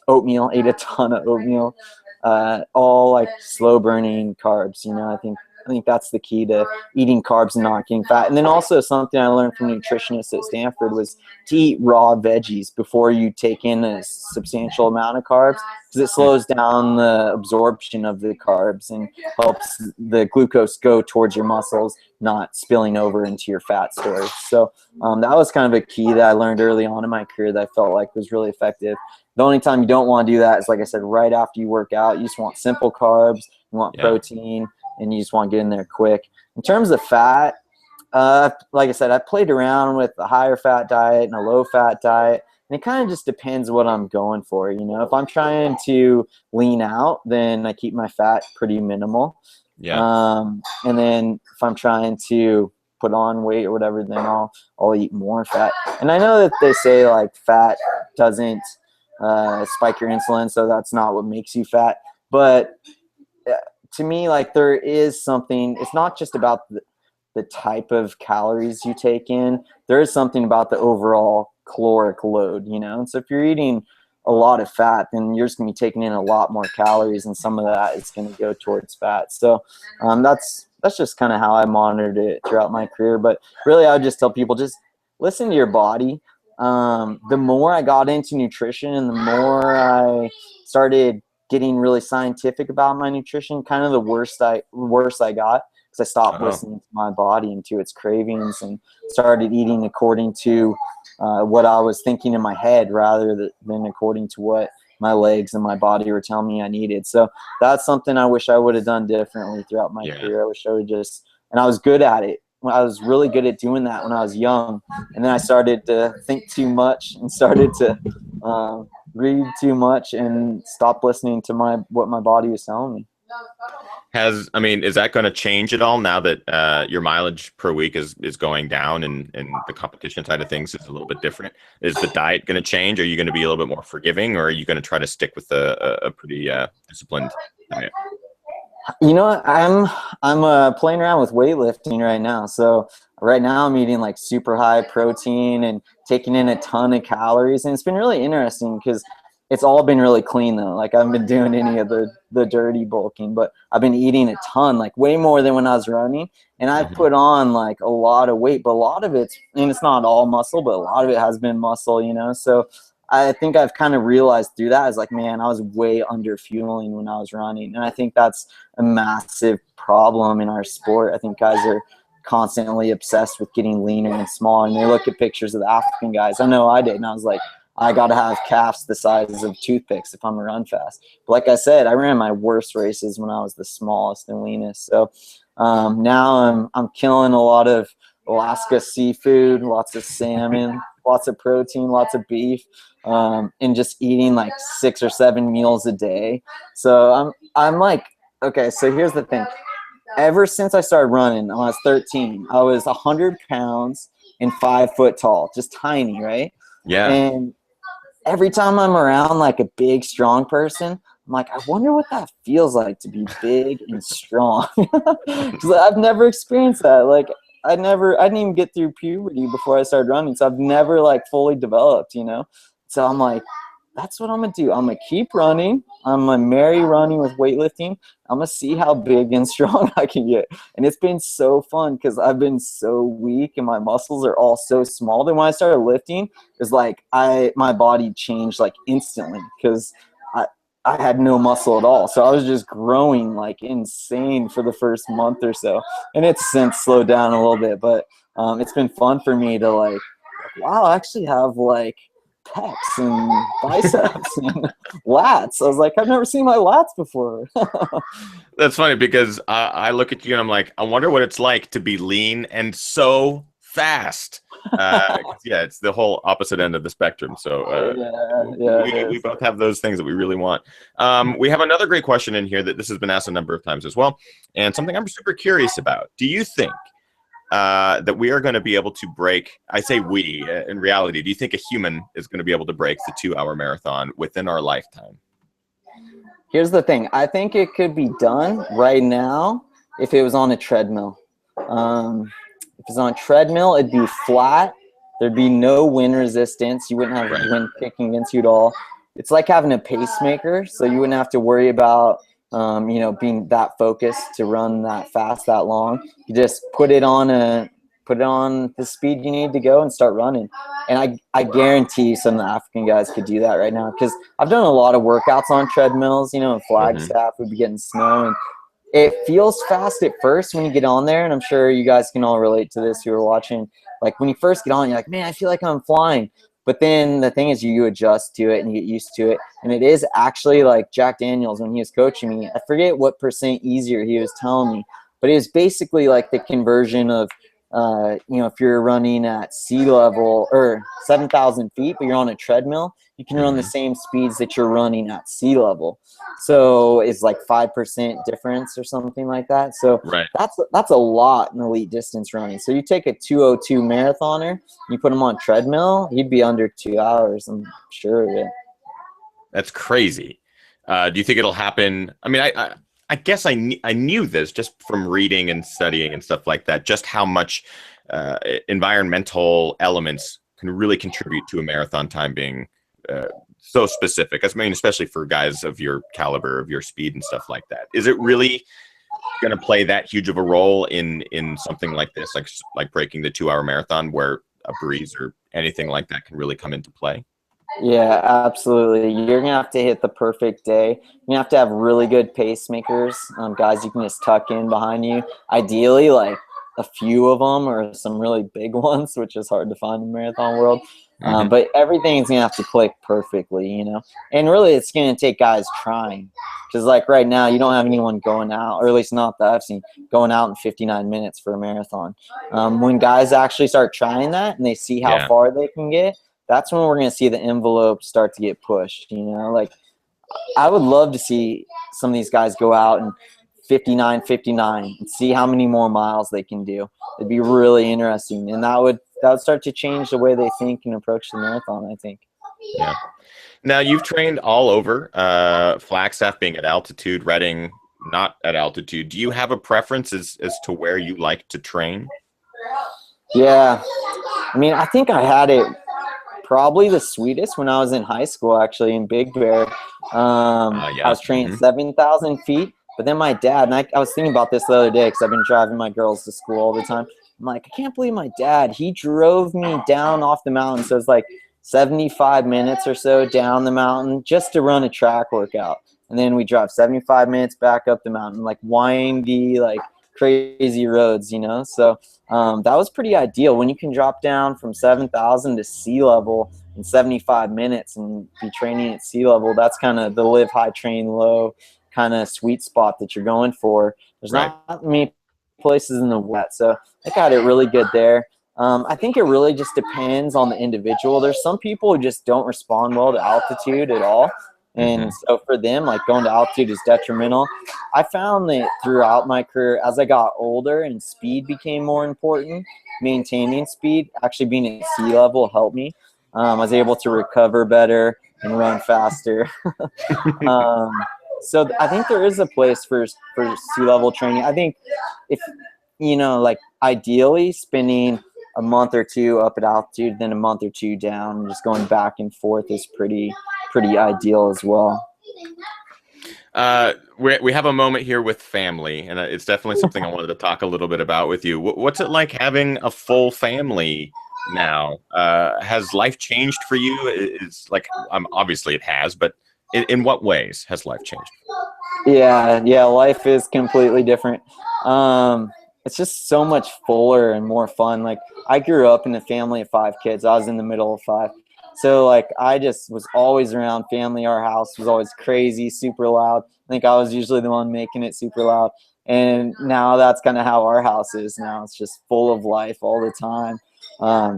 B: oatmeal. Ate a ton of oatmeal. All like slow burning carbs. You know, I think that's the key to eating carbs and not getting fat. And then also something I learned from nutritionists at Stanford was to eat raw veggies before you take in a substantial amount of carbs, because it slows down the absorption of the carbs and helps the glucose go towards your muscles, not spilling over into your fat stores. So that was kind of a key that I learned early on in my career that I felt like was really effective. The only time you don't want to do that is, like I said, right after you work out. You just want simple carbs, you want protein, and you just want to get in there quick. In terms of fat, like I said, I played around with a higher fat diet and a low fat diet, and it kind of just depends what I'm going for. You know, if I'm trying to lean out, then I keep my fat pretty minimal. And then if I'm trying to put on weight or whatever, then I'll eat more fat. And I know that they say like fat doesn't spike your insulin, so that's not what makes you fat. But to me, like there is something, it's not just about the type of calories you take in. There is something about the overall caloric load, you know? And so if you're eating a lot of fat, then you're just gonna be taking in a lot more calories, and some of that is gonna go towards fat. So that's just kind of how I monitored it throughout my career. But really, I would just tell people, just listen to your body. The more I got into nutrition and the more I started getting really scientific about my nutrition, kind of the worse I got, because I stopped listening to my body and to its cravings and started eating according to what I was thinking in my head rather than according to what my legs and my body were telling me I needed. So that's something I wish I would have done differently throughout my career. I wish I would and I was good at it. I was really good at doing that when I was young, and then I started to think too much and started to read too much and stop listening to what my body was telling me.
A: Is that going to change at all now that your mileage per week is going down and the competition side of things is a little bit different? Is the diet going to change? Are you going to be a little bit more forgiving, or are you going to try to stick with a pretty disciplined diet?
B: You know what? I'm playing around with weightlifting right now. So right now I'm eating like super high protein and taking in a ton of calories, and it's been really interesting because it's all been really clean though. Like I haven't been doing any of the dirty bulking, but I've been eating a ton, like way more than when I was running. And I've put on like a lot of weight, but a lot of it's not all muscle, but a lot of it has been muscle, you know? So I think I've kind of realized through that is like, man, I was way under fueling when I was running. And I think that's a massive problem in our sport. I think guys are constantly obsessed with getting leaner and smaller, and they look at pictures of the African guys. I know I did, and I was like, I got to have calves the size of toothpicks if I'm gonna run fast. But like I said, I ran my worst races when I was the smallest and leanest. So now I'm killing a lot of Alaska seafood, lots of salmon, lots of protein, lots of beef, and just eating like 6 or 7 meals a day. So I'm like, okay, so here's the thing. Ever since I started running when I was 13, I was 100 pounds and 5 foot tall, just tiny, right?
A: Yeah.
B: And every time I'm around like a big, strong person, I'm like, I wonder what that feels like to be big and strong. Because I've never experienced that. Like, I didn't even get through puberty before I started running, so I've never like fully developed, you know? So I'm like, that's what I'm gonna do. I'm gonna keep running. I'm gonna marry running with weightlifting. I'm gonna see how big and strong I can get. And it's been so fun because I've been so weak and my muscles are all so small. Then when I started lifting, it's like my body changed like instantly because I had no muscle at all. So I was just growing like insane for the first month or so. And it's since slowed down a little bit, but it's been fun for me to like, wow, I actually have like pecs and biceps and lats. I was like, I've never seen my lats before.
A: That's funny because I look at you and I'm like, I wonder what it's like to be lean and so fast. 'Cause, yeah, it's the whole opposite end of the spectrum. So we both have those things that we really want. We have another great question in here that this has been asked a number of times as well, and something I'm super curious about. Do you think that we are going to be able to break, I say we, in reality, do you think a human is going to be able to break the 2-hour marathon within our lifetime?
B: Here's the thing. I think it could be done right now if it was on a treadmill. If it's on a treadmill, it'd be flat. There'd be no wind resistance. You wouldn't have wind kicking against you at all. It's like having a pacemaker, so you wouldn't have to worry about being that focused to run that fast, that long. You just put it on the speed you need to go and start running. And I guarantee some of the African guys could do that right now, because I've done a lot of workouts on treadmills, in Flagstaff. We'd be getting snow, and it feels fast at first when you get on there, and I'm sure you guys can all relate to this who are watching. Like when you first get on, you're like, man, I feel like I'm flying. But then the thing is, you adjust to it and you get used to it. And it is actually like Jack Daniels, when he was coaching me, I forget what % easier he was telling me, but it was basically like the conversion of, if you're running at sea level or 7,000 feet, but you're on a treadmill, you can run the same speeds that you're running at sea level. So it's like 5% difference or something like that. So that's a lot in elite distance running. So you take a 2:02 marathoner, you put him on treadmill, he'd be under 2 hours. I'm sure of it.
A: That's crazy. Do you think it'll happen? I mean, I guess I knew this just from reading and studying and stuff like that, just how much environmental elements can really contribute to a marathon time being so specific. I mean, especially for guys of your caliber, of your speed and stuff like that. Is it really going to play that huge of a role in something like this, like breaking the 2-hour marathon, where a breeze or anything like that can really come into play?
B: Yeah, absolutely. You're going to have to hit the perfect day. You have to have really good pacemakers, guys you can just tuck in behind you. Ideally, like a few of them or some really big ones, which is hard to find in the marathon world. But everything's going to have to click perfectly, And really, it's going to take guys trying. Because like right now, you don't have anyone going out, or at least not that I've seen, going out in 59 minutes for a marathon. When guys actually start trying that and they see how far they can get, that's when we're going to see the envelope start to get pushed, Like, I would love to see some of these guys go out and 59 and see how many more miles they can do. It'd be really interesting, and that would start to change the way they think and approach the marathon, I think.
A: Yeah. Now, you've trained all over, Flagstaff being at altitude, Reading not at altitude. Do you have a preference as to where you like to train?
B: Yeah. I mean, I think I had it probably the sweetest when I was in high school, actually, in Big Bear. I was training 7,000 feet, but then my dad, and I was thinking about this the other day because I've been driving my girls to school all the time. I'm like, I can't believe my dad, he drove me down off the mountain. So it's like 75 minutes or so down the mountain just to run a track workout. And then we drive 75 minutes back up the mountain, like windy, like crazy roads, So that was pretty ideal when you can drop down from 7,000 to sea level in 75 minutes and be training at sea level. That's kind of the live high, train low kind of sweet spot that you're going for. There's not many places in the wet, so I got it really good there. I think it really just depends on the individual. There's some people who just don't respond well to altitude at all. And so for them, like going to altitude is detrimental. I found that throughout my career, as I got older and speed became more important, maintaining speed, actually being at sea level helped me. I was able to recover better and run faster. So I think there is a place for sea level training. I think if, like ideally spending a month or two up at altitude, then a month or two down, just going back and forth is pretty ideal as well.
A: We have a moment here with family, and it's definitely something I wanted to talk a little bit about with you. What's it like having a full family now? Has life changed for you? It's like, obviously it has, but in what ways has life changed?
B: Yeah, life is completely different. It's just so much fuller and more fun. Like, I grew up in a family of 5 kids. I was in the middle of 5. So like I just was always around family. Our house was always crazy, super loud. I think I was usually the one making it super loud. And now that's kind of how our house is now. It's just full of life all the time.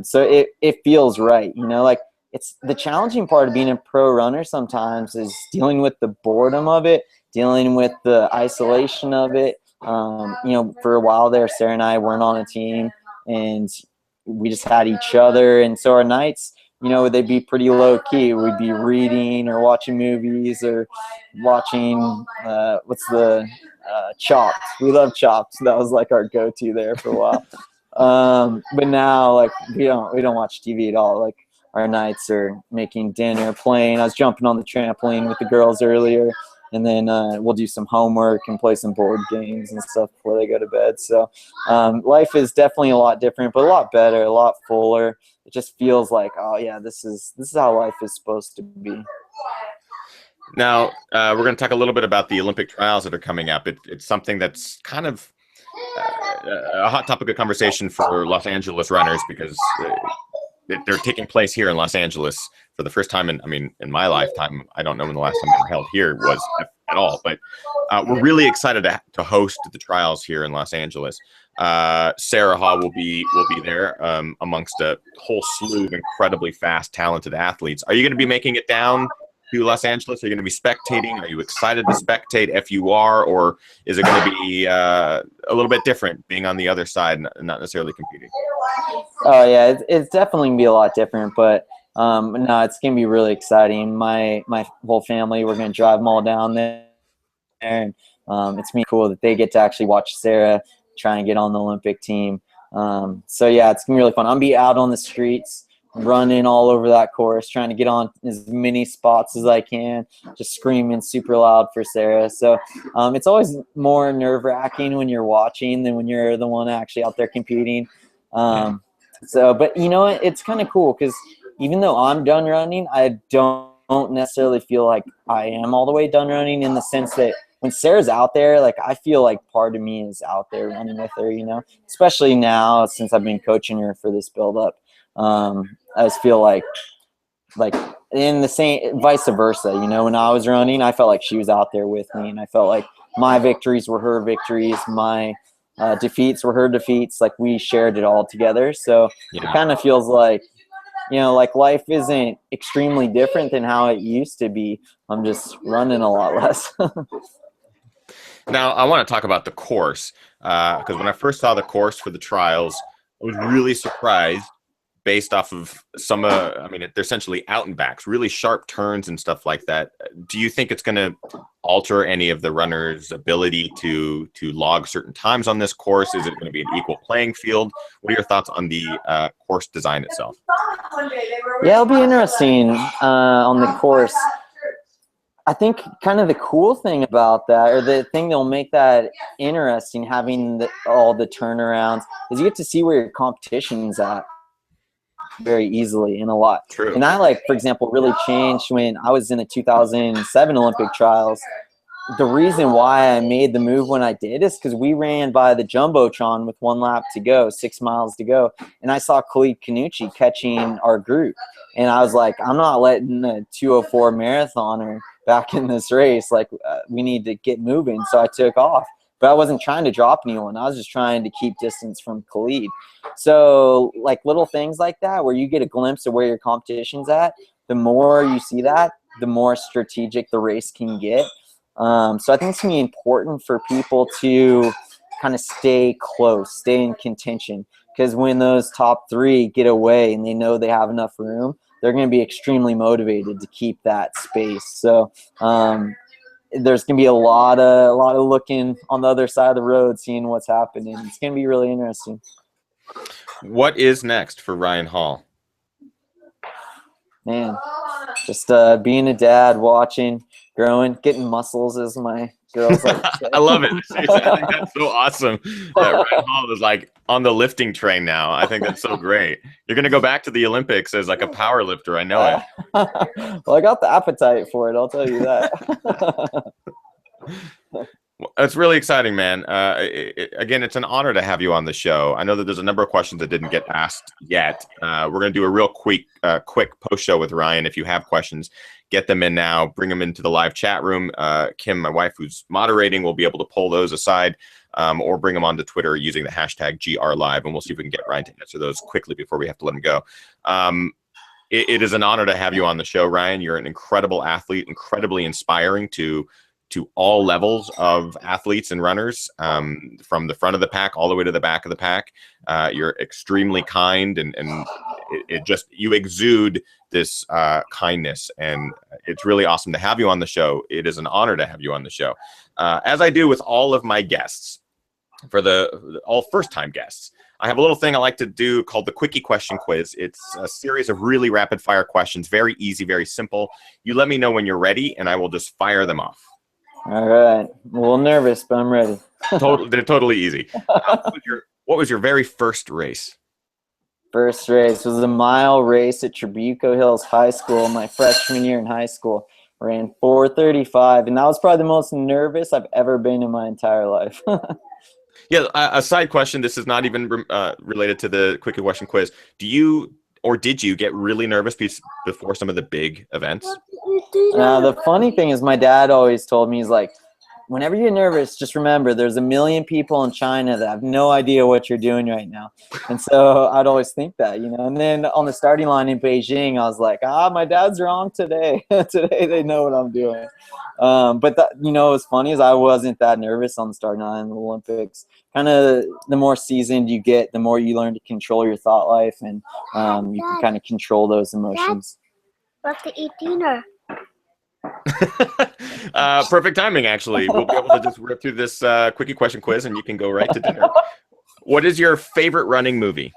B: So it feels right, you know, like it's the challenging part of being a pro runner sometimes is dealing with the boredom of it, dealing with the isolation of it. You know, for a while there, Sarah and I weren't on a team and we just had each other. And so our nights, you know, they'd be pretty low key. We'd be reading or watching movies or watching, what's the, Chopped. We love Chopped. That was like our go-to there for a while. But now like we don't watch TV at all. Like our nights are making dinner, playing. I was jumping on the trampoline with the girls earlier, and then we'll do some homework and play some board games and stuff before they go to bed. So life is definitely a lot different, but a lot better, a lot fuller. It just feels like, oh yeah, this is how life is supposed to be.
A: Now, we're going to talk a little bit about the Olympic trials that are coming up. It's something that's kind of a hot topic of conversation for Los Angeles runners because they're taking place here in Los Angeles for the first time in my lifetime. I don't know when the last time they were held here was at all, but we're really excited to host the trials here in Los Angeles. Sarah Hall will be there amongst a whole slew of incredibly fast, talented athletes. Are you going to be making it down to Los Angeles? Are you going to be spectating? Are you excited to spectate if you are, or is it going to be a little bit different being on the other side and not necessarily competing?
B: Oh yeah, it's definitely gonna be a lot different, but no, it's gonna be really exciting. My whole family, we're gonna drive them all down there, and it's gonna be cool that they get to actually watch Sarah try and get on the Olympic team. So yeah, it's gonna be really fun. I'm gonna be out on the streets, running all over that course, trying to get on as many spots as I can, just screaming super loud for Sarah. So it's always more nerve-wracking when you're watching than when you're the one actually out there competing. But you know what? It's kind of cool because even though I'm done running, I don't necessarily feel like I am all the way done running, in the sense that when Sarah's out there, like I feel like part of me is out there running with her, you know, especially now since I've been coaching her for this build-up. I just feel like in the same vice versa, you know, when I was running, I felt like she was out there with me, and I felt like my victories were her victories, my defeats were her defeats. Like we shared it all together. So It kind of feels like, you know, like life isn't extremely different than how it used to be. I'm just running a lot less.
A: Now, I want to talk about the course because when I first saw the course for the trials, I was really surprised based off of some, they're essentially out and backs, really sharp turns and stuff like that. Do you think it's going to alter any of the runners' ability to log certain times on this course? Is it going to be an equal playing field? What are your thoughts on the course design itself?
B: Yeah, it'll be interesting on the course. I think kind of the cool thing about that, or the thing that'll make that interesting, having all the turnarounds, is you get to see where your competition's at very easily and a lot.
A: True.
B: And I, like, for example, really changed when I was in the 2007 Olympic trials. The reason why I made the move when I did is because we ran by the Jumbotron with 1 lap to go, 6 miles to go. And I saw Khalid Kanuchi catching our group. And I was like, I'm not letting a 2:04 marathoner back in this race. Like, we need to get moving. So I took off. But I wasn't trying to drop anyone. I was just trying to keep distance from Khalid. So, like, little things like that where you get a glimpse of where your competition's at, the more you see that, the more strategic the race can get. So I think it's going to be important for people to kind of stay close, stay in contention. Because when those top 3 get away and they know they have enough room, they're going to be extremely motivated to keep that space. So there's going to be a lot of looking on the other side of the road, seeing what's happening. It's going to be really interesting.
A: What is next for Ryan Hall?
B: Man, just being a dad, watching, growing, getting muscles, as my girls like to say.
A: I love it. Seriously, I think that's so awesome that Ryan Hall is like on the lifting train now. I think that's so great. You're going to go back to the Olympics as like a power lifter. I know it.
B: Well, I got the appetite for it, I'll tell you that.
A: It's really exciting, man. Again, it's an honor to have you on the show. I know that there's a number of questions that didn't get asked yet. We're going to do a real quick post show with Ryan. If you have questions, get them in now. Bring them into the live chat room. Kim, my wife, who's moderating, will be able to pull those aside, or bring them onto Twitter using the hashtag #GRLive, and we'll see if we can get Ryan to answer those quickly before we have to let him go. It is an honor to have you on the show, Ryan. You're an incredible athlete, incredibly inspiring to all levels of athletes and runners, from the front of the pack all the way to the back of the pack. You're extremely kind, and it just, you exude this kindness, and it's really awesome to have you on the show. It is an honor to have you on the show, as I do with all of my guests. For all first-time guests, I have a little thing I like to do called the Quickie Question Quiz. It's a series of really rapid-fire questions, very easy, very simple. You let me know when you're ready, and I will just fire them off.
B: All right. I'm a little nervous, but I'm ready.
A: They're totally easy. What was your very first race?
B: First race was a mile race at Trabuco Hills High School my freshman year in high school. Ran 4:35, and that was probably the most nervous I've ever been in my entire life.
A: Yeah, a side question. This is not even related to the Quickie Question Quiz. Do you, or did you, get really nervous before some of the big events?
B: The funny thing is, my dad always told me, he's like, whenever you're nervous, just remember there's 1 million people in China that have no idea what you're doing right now. And so I'd always think that, you know. And then on the starting line in Beijing, I was like, my dad's wrong today. Today they know what I'm doing. But that, you know, what's funny is I wasn't that nervous on the starting line in the Olympics. Kind of the more seasoned you get, the more you learn to control your thought life, and you can kind of control those emotions.
C: What's to eat dinner?
A: Perfect timing, actually. We'll be able to just rip through this Quickie Question Quiz, and you can go right to dinner. What is your favorite running movie?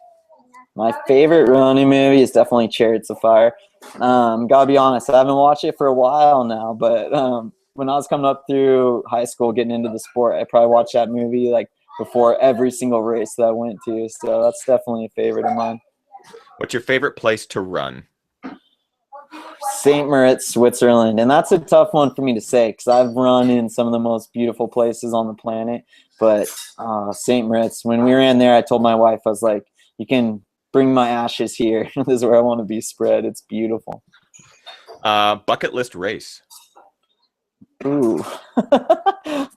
B: My favorite running movie is definitely Chariots of Fire. Gotta be honest, I haven't watched it for a while now, but when I was coming up through high school, getting into the sport, I probably watched that movie like before every single race that I went to. So that's definitely a favorite of mine.
A: What's your favorite place to run?
B: St. Moritz, Switzerland. And that's a tough one for me to say because I've run in some of the most beautiful places on the planet. But St. Moritz, when we ran there, I told my wife, I was like, you can bring my ashes here. This is where I want to be spread. It's beautiful.
A: Bucket list race.
B: Ooh.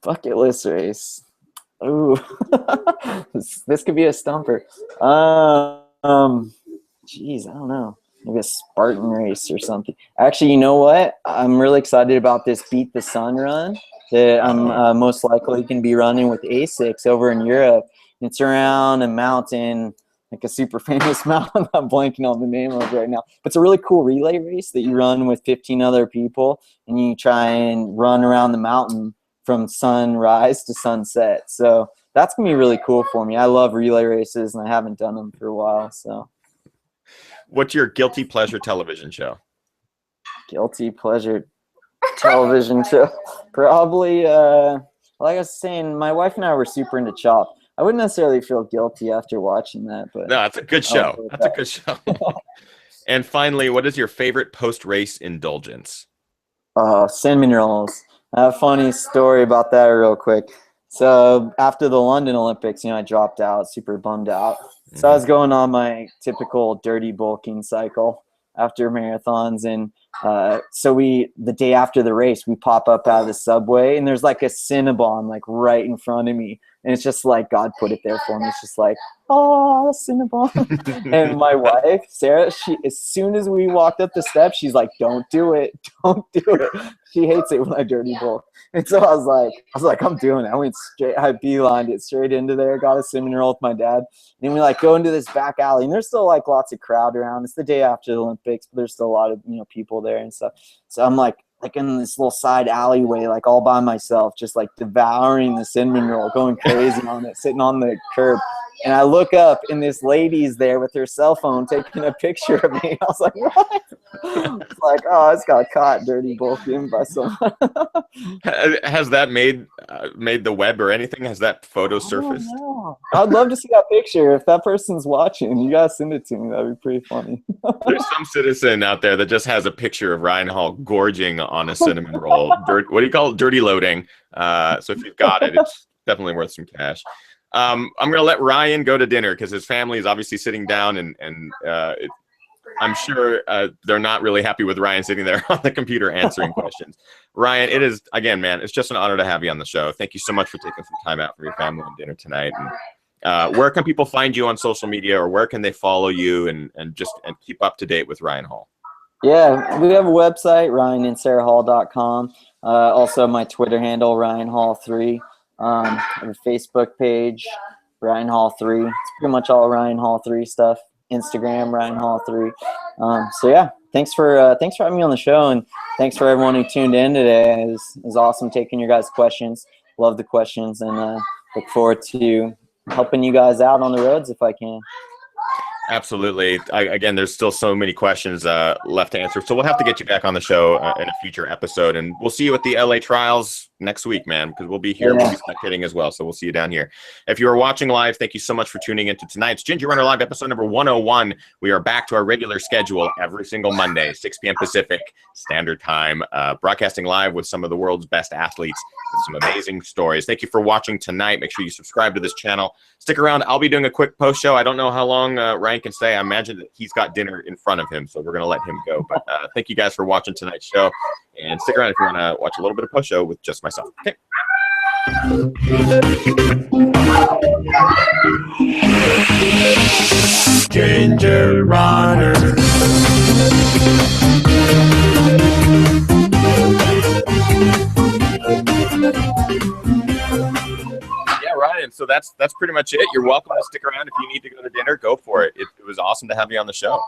B: Bucket list race. Ooh. This could be a stumper. Geez, I don't know. Maybe a Spartan race or something. Actually, you know what? I'm really excited about this Beat the Sun run that I'm most likely going to be running with ASICs over in Europe. It's around a mountain, like a super famous mountain I'm blanking on the name of right now. But it's a really cool relay race that you run with 15 other people, and you try and run around the mountain from sunrise to sunset. So that's going to be really cool for me. I love relay races, and I haven't done them for a while. So.
A: What's your guilty pleasure television show?
B: Guilty pleasure television show? Probably, like I was saying, my wife and I were super into Chopped. I wouldn't necessarily feel guilty after watching that, but
A: no, it's a good show. That's a good show. And finally, what is your favorite post-race indulgence?
B: Cinnamon rolls. I have a funny story about that real quick. So after the London Olympics, I dropped out, super bummed out. So I was going on my typical dirty bulking cycle after marathons. And so the day after the race, we pop up out of the subway, and there's like a Cinnabon like right in front of me. And it's just like God put it there for me. It's just like, oh, Cinnabon. And my wife, Sarah, as soon as we walked up the steps, she's like, don't do it. Don't do it. She hates it when I dirty bulk. And so I was like, I'm doing it. I went straight, I beelined it straight into there, got a cinnamon roll with my dad. And then we go into this back alley, and there's still like lots of crowd around. It's the day after the Olympics, but there's still a lot of, people there and stuff. So I'm like in this little side alleyway, like all by myself, just like devouring the cinnamon roll, going crazy on it, sitting on the curb. And I look up, and this lady's there with her cell phone taking a picture of me. I was like, what? It's like, oh, I just got caught dirty bulking by someone.
A: Has that made the web or anything? Has that photo surfaced?
B: I'd love to see that picture. If that person's watching, you gotta send it to me. That'd be pretty funny.
A: There's some citizen out there that just has a picture of Ryan Hall gorging on a cinnamon roll. What do you call it? Dirty loading. So if you've got it, it's definitely worth some cash. I'm going to let Ryan go to dinner because his family is obviously sitting down, and I'm sure they're not really happy with Ryan sitting there on the computer answering questions. Ryan, it is, again, man, it's just an honor to have you on the show. Thank you so much for taking some time out for your family and dinner tonight. And where can people find you on social media, or where can they follow you and keep up to date with Ryan Hall?
B: Yeah, we have a website, ryanandsarahhall.com. Also, my Twitter handle, RyanHall3. I have a Facebook page, Ryan Hall 3. It's pretty much all Ryan Hall 3 stuff. Instagram, Ryan Hall 3. So yeah, thanks for having me on the show, and thanks for everyone who tuned in today. It was awesome taking your guys' questions. Love the questions, and look forward to helping you guys out on the roads if I can.
A: Absolutely. Again, there's still so many questions left to answer. So we'll have to get you back on the show in a future episode. And we'll see you at the LA trials next week, man, because we'll be here. Yeah. We'll be spectating as well. So we'll see you down here. If you are watching live, thank you so much for tuning into tonight's Ginger Runner Live episode number 101. We are back to our regular schedule every single Monday, 6 p.m. Pacific Standard Time, broadcasting live with some of the world's best athletes with some amazing stories. Thank you for watching tonight. Make sure you subscribe to this channel. Stick around. I'll be doing a quick post show. I don't know how long Ryan can stay. I imagine that he's got dinner in front of him, so we're going to let him go. But thank you guys for watching tonight's show. And stick around if you want to watch a little bit of post show with just myself. Okay.
D: Ginger Runner.
A: Yeah, Ryan. So that's pretty much it. You're welcome to stick around if you need to go to dinner. Go for it. It was awesome to have you on the show.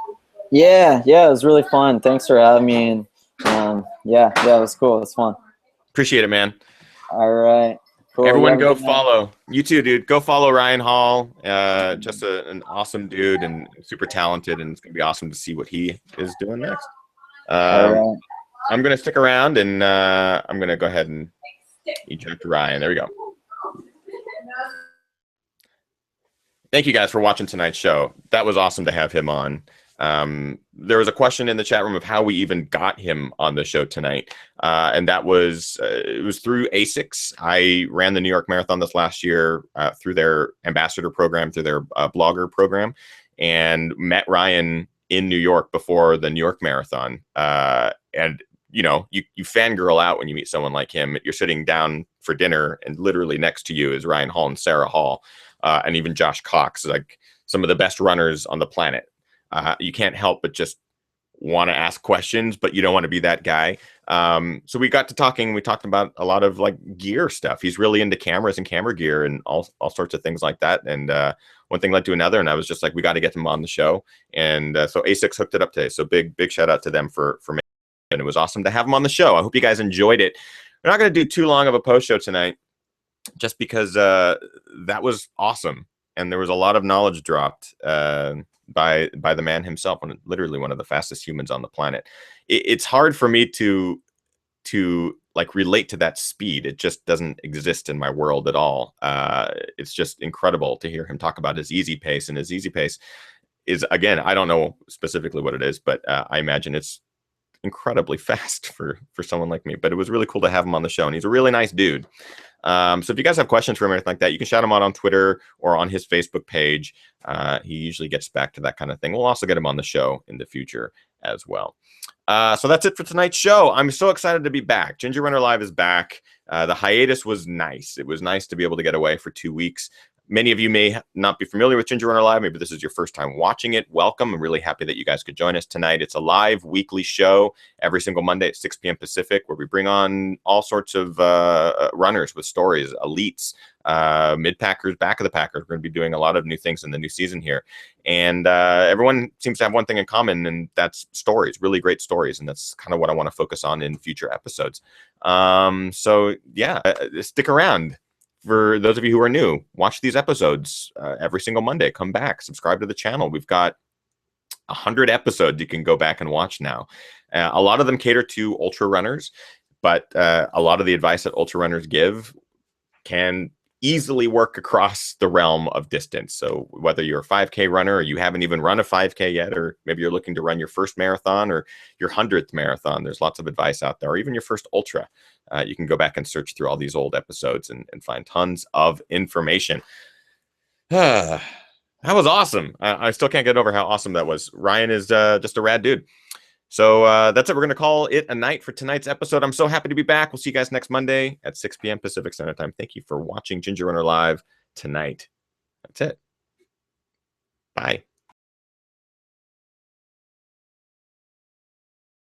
B: Yeah, it was really fun. Thanks for having me. And yeah, it was cool. It was fun.
A: Appreciate it, man.
B: All right. Cool.
A: Everyone go follow. You too, dude. Go follow Ryan Hall. Just an awesome dude and super talented, and it's going to be awesome to see what he is doing next. I'm going to stick around, and I'm going to go ahead and eject Ryan. There we go. Thank you guys for watching tonight's show. That was awesome to have him on. There was a question in the chat room of how we even got him on the show tonight. And that was, it was through ASICS. I ran the New York Marathon this last year through their ambassador program, through their blogger program, and met Ryan in New York before the New York Marathon. And you know, you fangirl out when you meet someone like him. You're sitting down for dinner, and literally next to you is Ryan Hall and Sarah Hall, and even Josh Cox, like some of the best runners on the planet. You can't help but just want to ask questions, but you don't want to be that guy. So we got to talking. We talked about a lot of like gear stuff. He's really into cameras and camera gear and all sorts of things like that. And one thing led to another, and I was just like, we got to get him on the show. And so ASICS hooked it up today. So big shout out to them for making it. And it was awesome to have him on the show. I hope you guys enjoyed it. We're not going to do too long of a post show tonight, just because that was awesome, and there was a lot of knowledge dropped by the man himself, literally one of the fastest humans on the planet. It's hard for me to like relate to that speed. It just doesn't exist in my world at all. It's just incredible to hear him talk about his easy pace, and his easy pace is, again, I don't know specifically what it is, but I imagine it's incredibly fast for someone like me. But it was really cool to have him on the show, and he's a really nice dude. So if you guys have questions for him or anything like that, you can shout him out on Twitter or on his Facebook page. He usually gets back to that kind of thing. We'll also get him on the show in the future as well. So that's it for tonight's show. I'm so excited to be back. Ginger Runner Live is back. The hiatus was nice. It was nice to be able to get away for 2 weeks. Many of you may not be familiar with Ginger Runner Live. Maybe this is your first time watching it. Welcome. I'm really happy that you guys could join us tonight. It's a live weekly show every single Monday at 6 p.m. Pacific, where we bring on all sorts of runners with stories, elites, mid-packers, back of the packers. We're going to be doing a lot of new things in the new season here. And everyone seems to have one thing in common, and that's stories, really great stories. And that's kind of what I want to focus on in future episodes. So yeah, stick around for those of you who are new, watch these episodes every single Monday. Come back, subscribe to the channel. We've got 100 episodes you can go back and watch now. A lot of them cater to ultra runners, but a lot of the advice that ultra runners give can easily work across the realm of distance. So whether you're a 5K runner or you haven't even run a 5K yet, or maybe you're looking to run your first marathon or your 100th marathon, there's lots of advice out there, or even your first ultra. You can go back and search through all these old episodes and find tons of information. That was awesome. I still can't get over how awesome that was. Ryan is just a rad dude. So that's it. We're going to call it a night for tonight's episode. I'm so happy to be back. We'll see you guys next Monday at 6 p.m. Pacific Standard Time. Thank you for watching Ginger Runner Live tonight. That's it. Bye.